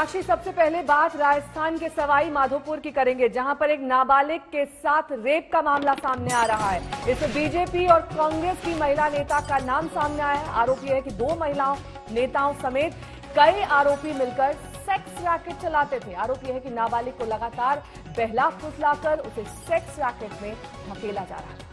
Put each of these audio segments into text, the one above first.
मीनाक्षी, सबसे पहले बात राजस्थान के सवाई माधोपुर की करेंगे, जहां पर एक नाबालिग के साथ रेप का मामला सामने आ रहा है। इसमें बीजेपी और कांग्रेस की महिला नेता का नाम सामने आया है। आरोपी है कि 2 महिलाओं नेताओं समेत कई आरोपी मिलकर सेक्स रैकेट चलाते थे। आरोपी है कि नाबालिग को लगातार बहला फुसलाकर उसे सेक्स रैकेट में धकेला जा रहा है।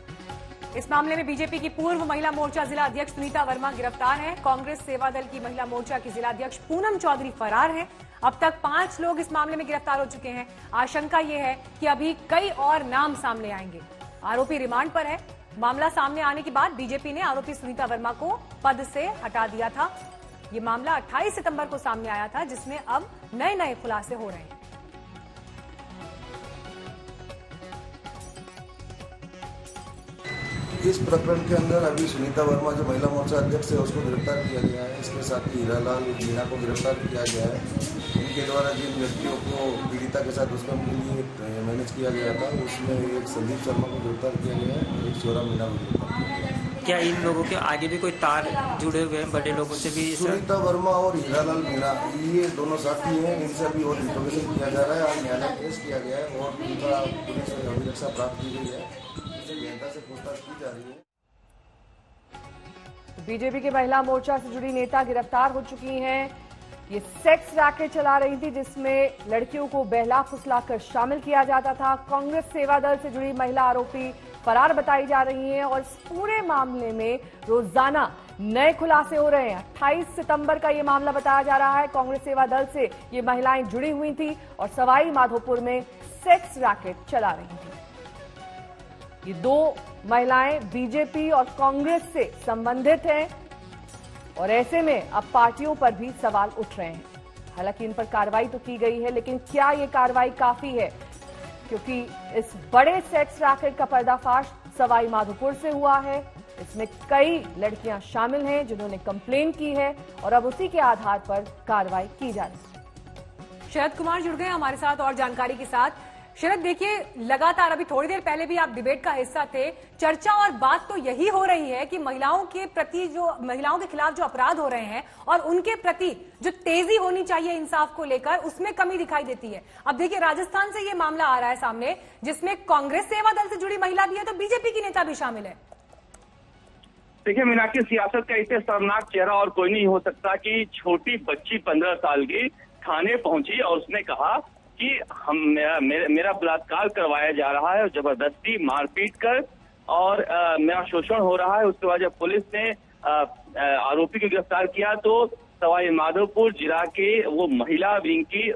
इस मामले में बीजेपी की पूर्व महिला मोर्चा जिला अध्यक्ष सुनीता वर्मा गिरफ्तार हैं। कांग्रेस सेवा दल की महिला मोर्चा की जिला अध्यक्ष पूनम चौधरी फरार हैं। अब तक 5 लोग इस मामले में गिरफ्तार हो चुके हैं। आशंका यह है कि अभी कई और नाम सामने आएंगे। आरोपी रिमांड पर है। मामला सामने आने के बाद बीजेपी ने आरोपी सुनीता वर्मा को पद से हटा दिया था। ये मामला 28 सितंबर को सामने आया था, जिसमें अब नए खुलासे हो रहे हैं। इस प्रकरण के अंदर अभी सुनीता वर्मा जो महिला मोर्चा अध्यक्ष है उसको गिरफ्तार किया गया है। इसके साथ ही हीरालाल मीणा को गिरफ्तार किया गया है। इनके द्वारा जिन व्यक्तियों को पीड़िता के साथ दुष्कर्म के लिए मैनेज किया गया था, उसमें एक संदीप शर्मा को गिरफ्तार किया गया है, एक शिवराम मीणा को गिरफ्तार किया गया है। क्या इन लोगों के आगे भी कोई तार जुड़े हुए हैं बड़े लोगों से भी? सुनीता वर्मा और हीरालाल मीणा ये दोनों साथी हैं। इनसे अभी और इंफॉर्मेशन किया जा रहा है। आज न्यायालय पेश किया गया है और उनका पुलिस से अभिरक्षा प्राप्त की गई है। इससे गहनता से पूछताछ की जा रही है। बीजेपी के महिला मोर्चा से जुड़ी नेता गिरफ्तार हो चुकी हैं। ये सेक्स रैकेट चला रही थी, जिसमें लड़कियों को बहला फुसलाकर शामिल किया जाता था। कांग्रेस सेवा दल से जुड़ी महिला आरोपी फरार बताई जा रही हैं और इस पूरे मामले में रोजाना नए खुलासे हो रहे हैं। 28 सितंबर का ये मामला बताया जा रहा है। कांग्रेस सेवा दल से ये महिलाएं जुड़ी हुई थी और सवाई माधोपुर में सेक्स रैकेट चला रही थी। ये 2 महिलाएं बीजेपी और कांग्रेस से संबंधित हैं और ऐसे में अब पार्टियों पर भी सवाल उठ रहे हैं। हालांकि इन पर कार्रवाई तो की गई है, लेकिन क्या ये कार्रवाई काफी है? क्योंकि इस बड़े सेक्स रैकेट का पर्दाफाश सवाई माधोपुर से हुआ है। इसमें कई लड़कियां शामिल हैं जिन्होंने कंप्लेन की है और अब उसी के आधार पर कार्रवाई की जा रही है। शरद कुमार जुड़ गए हमारे साथ और जानकारी के साथ। शरद, देखिए, लगातार अभी थोड़ी देर पहले भी आप डिबेट का हिस्सा थे। चर्चा और बात तो यही हो रही है कि महिलाओं के प्रति महिलाओं के खिलाफ जो अपराध हो रहे हैं और उनके प्रति जो तेजी होनी चाहिए इंसाफ को लेकर, उसमें कमी दिखाई देती है। अब देखिए, राजस्थान से ये मामला आ रहा है सामने, जिसमें कांग्रेस सेवा दल से जुड़ी महिला भी है तो बीजेपी की नेता भी शामिल है। देखिए मीनाक्षी, सियासत का इतने शर्मनाक चेहरा और कोई नहीं हो सकता कि छोटी बच्ची 15 साल की थाने पहुंची और उसने कहा कि मेरा बलात्कार करवाया जा रहा है और जबरदस्ती मारपीट कर और मेरा शोषण हो रहा है। उसके बाद जब पुलिस ने आरोपी को गिरफ्तार किया तो सवाई माधोपुर जिला के वो महिला विंग की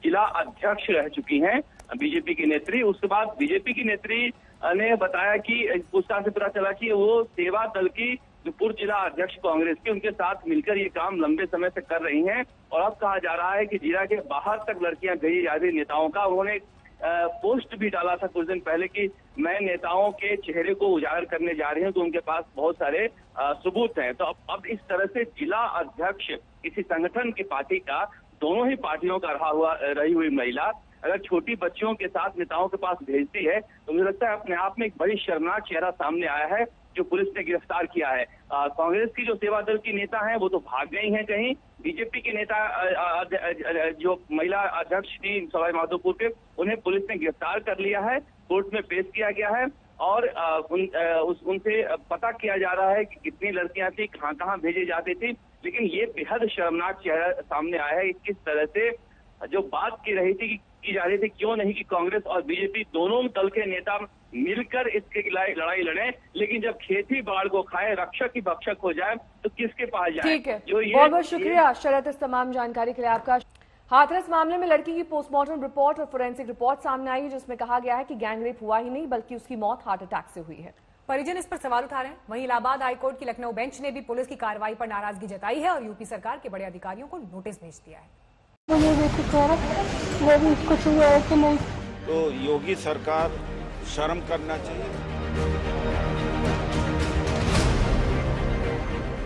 जिला अध्यक्ष रह चुकी हैं बीजेपी की नेत्री। उसके बाद बीजेपी की नेत्री ने बताया कि पूछताछ से पता चला कि वो सेवा दल की जो पूर्व जिला अध्यक्ष कांग्रेस के, उनके साथ मिलकर ये काम लंबे समय से कर रही हैं। और अब कहा जा रहा है कि जिला के बाहर तक लड़कियां गई जा रही नेताओं का। उन्होंने पोस्ट भी डाला था कुछ दिन पहले कि मैं नेताओं के चेहरे को उजागर करने जा रही हूं, तो उनके पास बहुत सारे सबूत हैं। तो अब इस तरह से जिला अध्यक्ष किसी संगठन की पार्टी का, दोनों ही पार्टियों का रही हुई महिला अगर छोटी बच्चियों के साथ नेताओं के पास भेजती है तो मुझे लगता है अपने आप में एक बड़ी शर्मनाक चेहरा सामने आया है जो पुलिस ने गिरफ्तार किया है। कांग्रेस की जो सेवा दल की नेता हैं वो तो भाग गई हैं कहीं। बीजेपी के नेता जो महिला अध्यक्ष थी सवाई माधोपुर के, उन्हें पुलिस ने गिरफ्तार कर लिया है, कोर्ट में पेश किया गया है और उनसे पता किया जा रहा है कि कितनी लड़कियां थी, कहाँ भेजी जाती थी। लेकिन ये बेहद शर्मनाक चेहरा सामने आया है कि किस तरह से जो बात की जा रही थी क्यों नहीं कि कांग्रेस और बीजेपी दोनों दल के नेता मिलकर इसके खिलाफ लड़ाई लड़े, लेकिन जब खेती बाढ़ को खाए, रक्षक ही भक्षक हो जाए तो किसके पास जाए। ठीक है, बहुत बहुत शुक्रिया शरद इस तमाम जानकारी के लिए आपका। हाथरस मामले में लड़की की पोस्टमार्टम रिपोर्ट और फोरेंसिक रिपोर्ट सामने आई है, जिसमें कहा गया है कि गैंगरेप हुआ ही नहीं बल्कि उसकी मौत हार्ट अटैक से हुई है। परिजन इस पर सवाल उठा रहे हैं। वहीं इलाहाबाद हाईकोर्ट की लखनऊ बेंच ने भी पुलिस की कार्रवाई पर नाराजगी जताई है और यूपी सरकार के बड़े अधिकारियों को नोटिस भेज दिया है। मुझे बेसिक वो भी कुछ हुआ है कि नहीं, तो योगी सरकार शर्म करना चाहिए।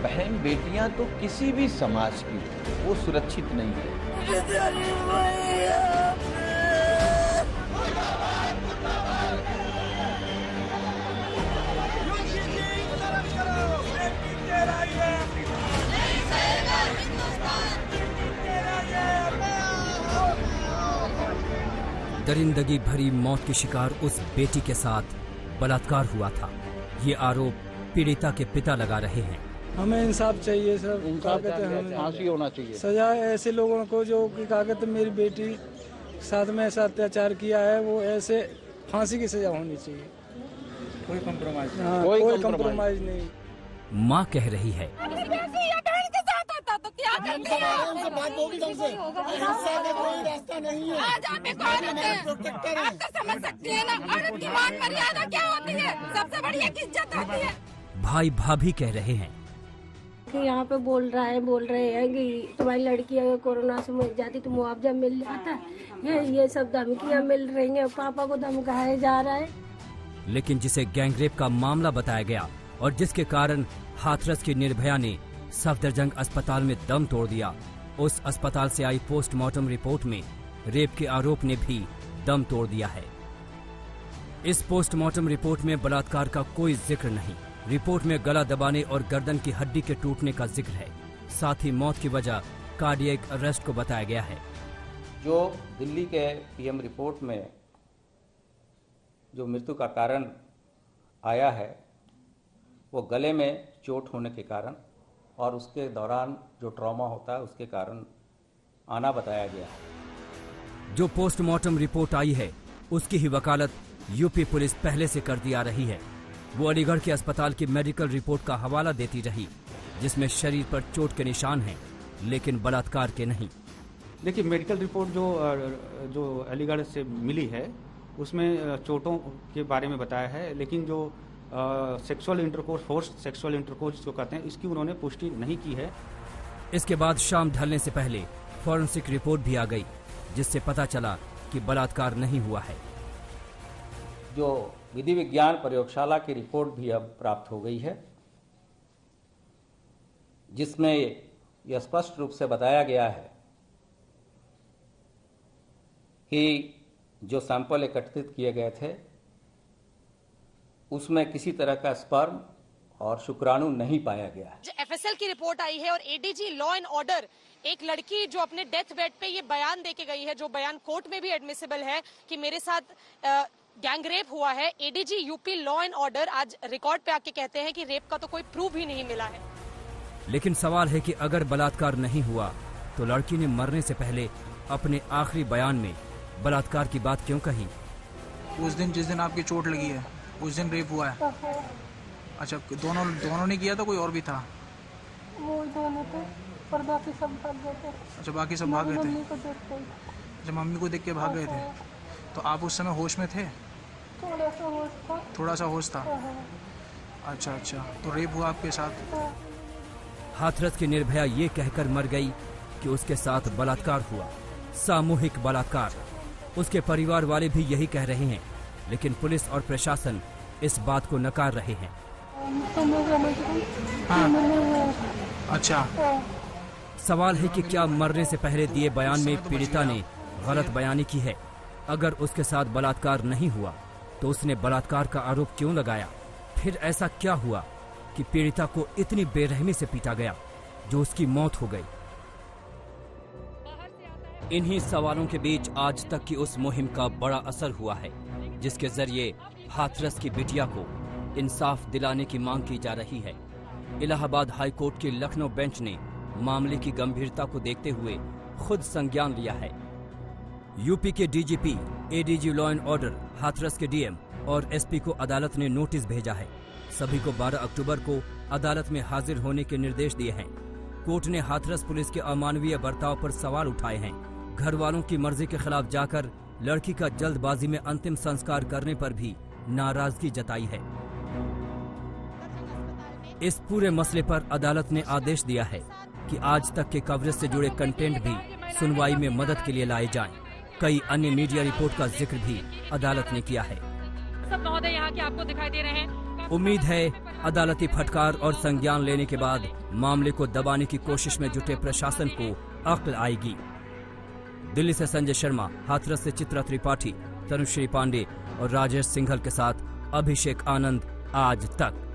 बहन बेटियां तो किसी भी समाज की वो सुरक्षित नहीं है। दरिंदगी भरी मौत की शिकार उस बेटी के साथ बलात्कार हुआ था। ये आरोप पीड़िता के पिता लगा रहे हैं। हमें इंसाफ चाहिए सर, इंसाफ फांसी होना चाहिए। सजा ऐसे लोगों को जो कि कागज मेरी बेटी साथ में ऐसा अत्याचार किया है, वो ऐसे फांसी की सजा होनी चाहिए। कोई कॉम्प्रोमाइज कोई कॉम्प्रोमाइज नहीं। माँ कह रही है तो क्या करते हैं? कोई रास्ता नहीं है। आज आप एक औरत हैं, आप तो समझ सकती है ना, औरत की मान मर्यादा क्या होती है, सबसे बड़ी एक इज्जत होती है। भाई भाभी कह रहे हैं कि यहाँ पे बोल रहे हैं कि तुम्हारी लड़की अगर कोरोना से मर जाती तो मुआवजा मिल जाता है। ये सब धमकियाँ मिल रही हैं, पापा को धमकाया जा रहा है। लेकिन जिसे गैंगरेप का मामला बताया गया और जिसके कारण हाथरस की निर्भया ने सफदरजंग अस्पताल में दम तोड़ दिया, उस अस्पताल से आई पोस्टमार्टम रिपोर्ट में रेप के आरोप ने भी दम तोड़ दिया है। इस पोस्टमार्टम रिपोर्ट में बलात्कार का कोई जिक्र नहीं। रिपोर्ट में गला दबाने और गर्दन की हड्डी के टूटने का जिक्र है। साथ ही मौत की वजह कार्डियक अरेस्ट को बताया गया है। जो दिल्ली के पीएम रिपोर्ट में जो मृत्यु का कारण आया है, वो गले में चोट होने के कारण और उसके दौरान जो ट्रॉमा होता है उसके कारण आना बताया गया है। जो पोस्टमार्टम रिपोर्ट आई है उसकी ही वकालत यूपी पुलिस पहले से कर दी आ रही है। वो अलीगढ़ के अस्पताल की मेडिकल रिपोर्ट का हवाला देती रही, जिसमें शरीर पर चोट के निशान हैं, लेकिन बलात्कार के नहीं। देखिए, मेडिकल रिपोर्ट जो अलीगढ़ से मिली है उसमें चोटों के बारे में बताया है, लेकिन जो sexual intercourse, force sexual intercourse जो कहते हैं, इसकी उन्होंने पुष्टि नहीं की है। इसके बाद शाम ढलने से पहले फॉरेंसिक रिपोर्ट भी आ गई, जिससे पता चला कि बलात्कार नहीं हुआ है। जो विधि विज्ञान प्रयोगशाला की रिपोर्ट भी अब प्राप्त हो गई है, जिसमें यह स्पष्ट रूप से बताया गया है कि जो सैंपल एकत्रित किए गए थे उसमें किसी तरह का स्पर्म और शुक्राणु नहीं पाया गया। एफएसएल की रिपोर्ट आई है और एडीजी लॉ एंड ऑर्डर, एक लड़की जो अपने डेथ बेड पे ये बयान देके गई है, जो बयान कोर्ट में भी एडमिसिबल है कि मेरे साथ गैंगरेप हुआ है। ADG UP law and order आज रिकॉर्ड पे आके कहते हैं कि रेप का तो कोई प्रूफ ही नहीं मिला है। लेकिन सवाल है कि अगर बलात्कार नहीं हुआ तो लड़की ने मरने से पहले अपने आखिरी बयान में बलात्कार की बात क्यों कही? उस दिन जिस दिन आपकी चोट लगी है उस दिन रेप हुआ है। अच्छा, दोनों ने किया था, कोई और भी था? वो दोनों थे और बाकी सब भाग गए थे। अच्छा, बाकी सब भाग गए थे। अच्छा, मम्मी को देख के भाग गए थे। तो आप उस समय होश में थे? थोड़ा सा होश था। अच्छा, तो रेप हुआ आपके साथ? हाथरस की निर्भया ये कहकर मर गई कि उसके साथ बलात्कार हुआ, सामूहिक बलात्कार। उसके परिवार वाले भी यही कह रहे हैं, लेकिन पुलिस और प्रशासन इस बात को नकार रहे हैं। अच्छा, सवाल है कि क्या मरने से पहले दिए बयान में पीड़िता ने गलत बयानी की है? अगर उसके साथ बलात्कार नहीं हुआ तो उसने बलात्कार का आरोप क्यों लगाया? फिर ऐसा क्या हुआ कि पीड़िता को इतनी बेरहमी से पीटा गया जो उसकी मौत हो गई? इन्हीं सवालों के बीच आज तक की उस मुहिम का बड़ा असर हुआ है, जिसके जरिए हाथरस की बिटिया को इंसाफ दिलाने की मांग की जा रही है। इलाहाबाद हाई कोर्ट की लखनऊ बेंच ने मामले की गंभीरता को देखते हुए खुद संज्ञान लिया है। यूपी के DGP, ADG law and order, Hathras के डीएम और एसपी को अदालत ने नोटिस भेजा है। सभी को 12 अक्टूबर को अदालत में हाजिर होने के निर्देश दिए हैं। कोर्ट ने हाथरस पुलिस के अमानवीय बर्ताव पर सवाल उठाए हैं। घर वालों की मर्जी के खिलाफ जाकर लड़की का जल्दबाजी में अंतिम संस्कार करने पर भी नाराजगी जताई है। इस पूरे मसले पर अदालत ने आदेश दिया है कि आज तक के कवरेज से जुड़े कंटेंट भी सुनवाई में मदद के लिए लाए जाएं। कई अन्य मीडिया रिपोर्ट का जिक्र भी अदालत ने किया है। सब महोदय यहाँ के आपको दिखाई दे रहे हैं। उम्मीद है अदालती फटकार और संज्ञान लेने के बाद मामले को दबाने की कोशिश में जुटे प्रशासन को अक्ल आएगी। दिल्ली से संजय शर्मा, हाथरस से चित्रा त्रिपाठी, तनुश्री पांडे और राजेश सिंघल के साथ अभिषेक आनंद, आज तक।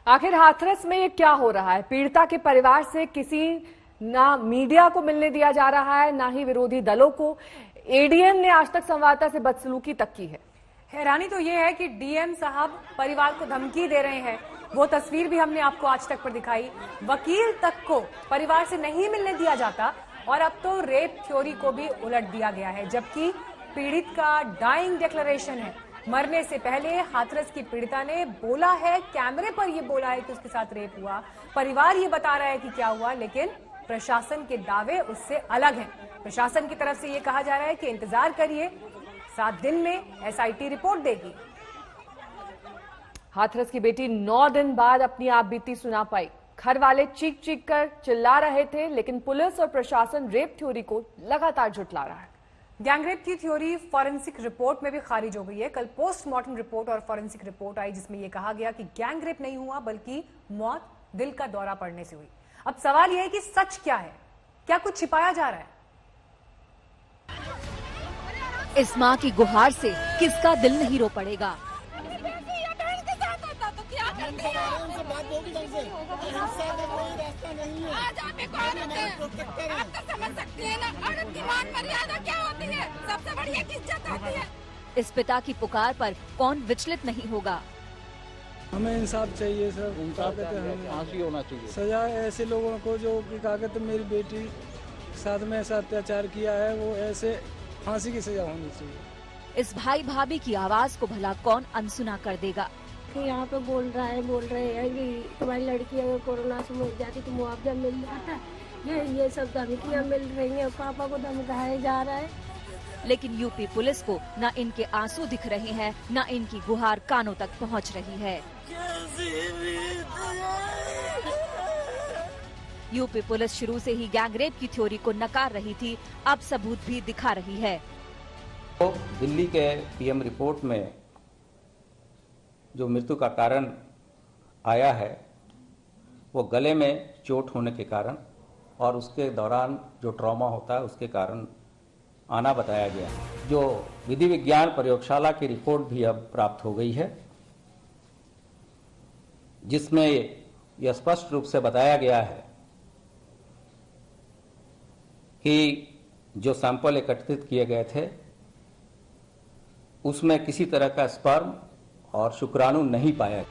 आखिर हाथरस में ये क्या हो रहा है? पीड़िता के परिवार से किसी ना मीडिया को मिलने दिया जा रहा है, ना ही विरोधी दलों को। एडीएम ने आज तक संवाददाता से बदसलूकी तक की है। हैरानी तो ये है कि डीएम साहब परिवार को धमकी दे रहे हैं। वो तस्वीर भी हमने आपको आज तक पर दिखाई। वकील तक को परिवार से नहीं मिलने दिया जाता और अब तो रेप थ्योरी को भी उलट दिया गया है, जबकि पीड़ित का डाइंग डिक्लेरेशन है। मरने से पहले हाथरस की पीड़िता ने बोला है, कैमरे पर ये बोला है कि उसके साथ रेप हुआ। परिवार ये बता रहा है कि क्या हुआ, लेकिन प्रशासन के दावे उससे अलग हैं। प्रशासन की तरफ से ये कहा जा रहा है कि इंतजार करिए, 7 दिन में एसआईटी रिपोर्ट देगी। हाथरस की बेटी 9 दिन बाद अपनी आपबीती सुना पाई। घर वाले चीख चीख कर चिल्ला रहे थे, लेकिन पुलिस और प्रशासन रेप थ्योरी को लगातार झुठला रहा है। गैंगरेप की थ्योरी फॉरेंसिक रिपोर्ट में भी खारिज हो गई है। कल पोस्टमार्टम रिपोर्ट और फॉरेंसिक रिपोर्ट आई, जिसमें यह कहा गया कि गैंगरेप नहीं हुआ बल्कि मौत दिल का दौरा पड़ने से हुई। अब सवाल यह है कि सच क्या है, क्या कुछ छिपाया जा रहा है? इस मां की गुहार से किसका दिल नहीं रो पड़ेगा। आज आप एक औरत हैं, आप तो समझ सकते हैं ना, औरत की मान मर्यादा क्या होती है, सबसे बड़ी एक इज्जत होती है। इस पिता की पुकार पर कौन विचलित नहीं होगा। हमें इंसाफ चाहिए सर, फांसी होना चाहिए। सजा ऐसे लोगों को जो कि क्या कहते मेरी बेटी के साथ में ऐसा अत्याचार किया है, वो ऐसे फांसी की सजा होनी चाहिए। इस भाई भाभी की आवाज को भला कौन अनसुना कर देगा। यहाँ पे बोल रहे हैं कि तुम्हारी लड़की अगर कोरोना से मर जाती तो मुआवजा मिल जाता। ये सब धमकियाँ मिल रही हैं, पापा को धमकाया जा रहा है। लेकिन यूपी पुलिस को न इनके आंसू दिख रहे हैं, न इनकी गुहार कानों तक पहुंच रही है। यूपी पुलिस शुरू से ही गैंगरेप की थ्योरी को नकार रही थी, अब सबूत भी दिखा रही है। तो दिल्ली के पीएम रिपोर्ट में जो मृत्यु का कारण आया है वो गले में चोट होने के कारण और उसके दौरान जो ट्रॉमा होता है उसके कारण आना बताया गया। जो विधि विज्ञान प्रयोगशाला की रिपोर्ट भी अब प्राप्त हो गई है, जिसमें यह स्पष्ट रूप से बताया गया है कि जो सैंपल एकत्रित किए गए थे उसमें किसी तरह का स्पर्म और शुक्राणु नहीं पाया।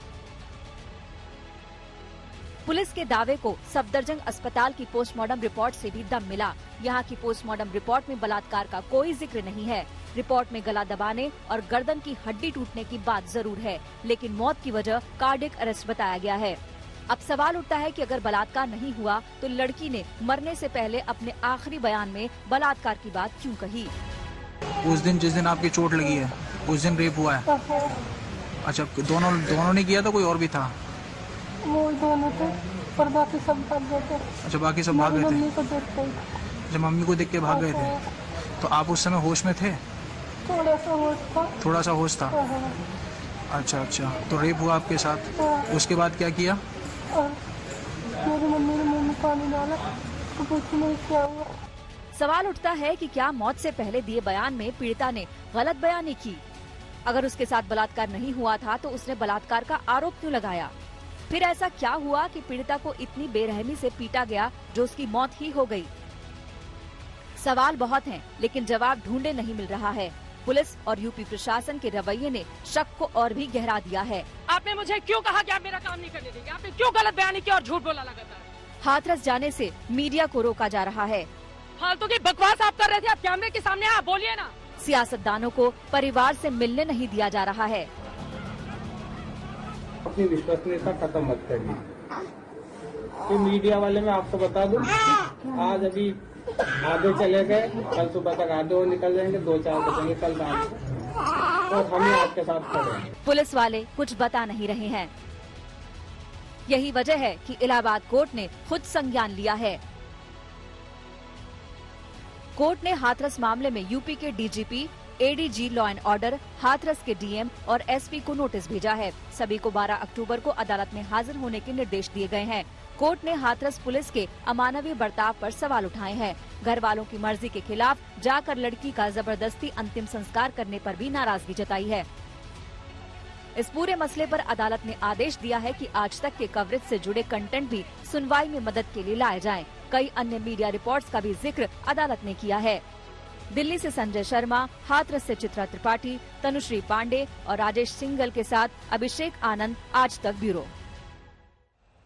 पुलिस के दावे को सफदरजंग अस्पताल की पोस्टमार्टम रिपोर्ट से भी दम मिला। यहाँ की पोस्टमार्टम रिपोर्ट में बलात्कार का कोई जिक्र नहीं है। रिपोर्ट में गला दबाने और गर्दन की हड्डी टूटने की बात जरूर है, लेकिन मौत की वजह कार्डियक अरेस्ट बताया गया है। अब सवाल उठता है कि अगर बलात्कार नहीं हुआ तो लड़की ने मरने से पहले अपने आखिरी बयान में बलात्कार की बात क्यों कही। उस दिन जिस दिन आपकी चोट लगी है उस दिन रेप हुआ है। अच्छा, दोनों ने किया था, कोई और भी था? वो दोनों थे और बाकी सब भाग गए थे। अच्छा, बाकी सब भाग गए थे। मम्मी को देख के। अच्छा, मम्मी को देख के भाग गए थे। तो आप उस समय होश में थे? थोड़ा सा होश था। थोड़ा सा होश था। अच्छा, तो रेप हुआ आपके साथ, उसके बाद क्या किया? मेरी मम्मी ने मुंह में पानी डाला तो कुछ नहीं क्या हुआ। सवाल उठता है कि क्या मौत से पहले दिए बयान में पीड़िता ने गलत बयानी की। अगर उसके साथ बलात्कार नहीं हुआ था तो उसने बलात्कार का आरोप क्यों लगाया। फिर ऐसा क्या हुआ कि पीड़िता को इतनी बेरहमी से पीटा गया जो उसकी मौत ही हो गई। सवाल बहुत हैं, लेकिन जवाब ढूंढे नहीं मिल रहा है। पुलिस और यूपी प्रशासन के रवैये ने शक को और भी गहरा दिया है। आपने मुझे क्यों कहा कि आप मेरा काम नहीं करने देंगे? आपने क्यों गलत बयानी किया और झूठ बोला लगातार? हाथरस जाने से मीडिया को रोका जा रहा है। फालतू की बकवास आप कर रहे थे, आप कैमरे के सामने आप बोलिए ना। सियासतदानों को परिवार से मिलने नहीं दिया जा रहा है। अपनी विश्वसनीयता खत्म मत करिए। तो मीडिया वाले मैं आपको बता दूं, आज अभी आधे चले गए, कल सुबह तक आधे और निकल जाएंगे, 2-4 बजेंगे कल रात, और हम ही आपके साथ खड़े हैं। पुलिस वाले कुछ बता नहीं रहे हैं। यही वजह है कि इलाहाबाद कोर्ट ने खुद संज्ञान लिया है। कोर्ट ने हाथरस मामले में यूपी के DGP, ADG law and order, Hathras के डीएम और एसपी को नोटिस भेजा है। सभी को 12 अक्टूबर को अदालत में हाजिर होने के निर्देश दिए गए हैं। कोर्ट ने हाथरस पुलिस के अमानवीय बर्ताव पर सवाल उठाए हैं। घर वालों की मर्जी के खिलाफ जाकर लड़की का जबरदस्ती अंतिम संस्कार करने पर भी नाराजगी जताई है। इस पूरे मसले पर अदालत ने आदेश दिया है कि आज तक के कवरेज से जुड़े कंटेंट भी सुनवाई में मदद के लिए लाए जाएं। कई अन्य मीडिया रिपोर्ट्स का भी जिक्र अदालत ने किया है। दिल्ली से संजय शर्मा, हाथरस से चित्रा त्रिपाठी, तनुश्री पांडे और राजेश सिंघल के साथ अभिषेक आनंद, आज तक ब्यूरो।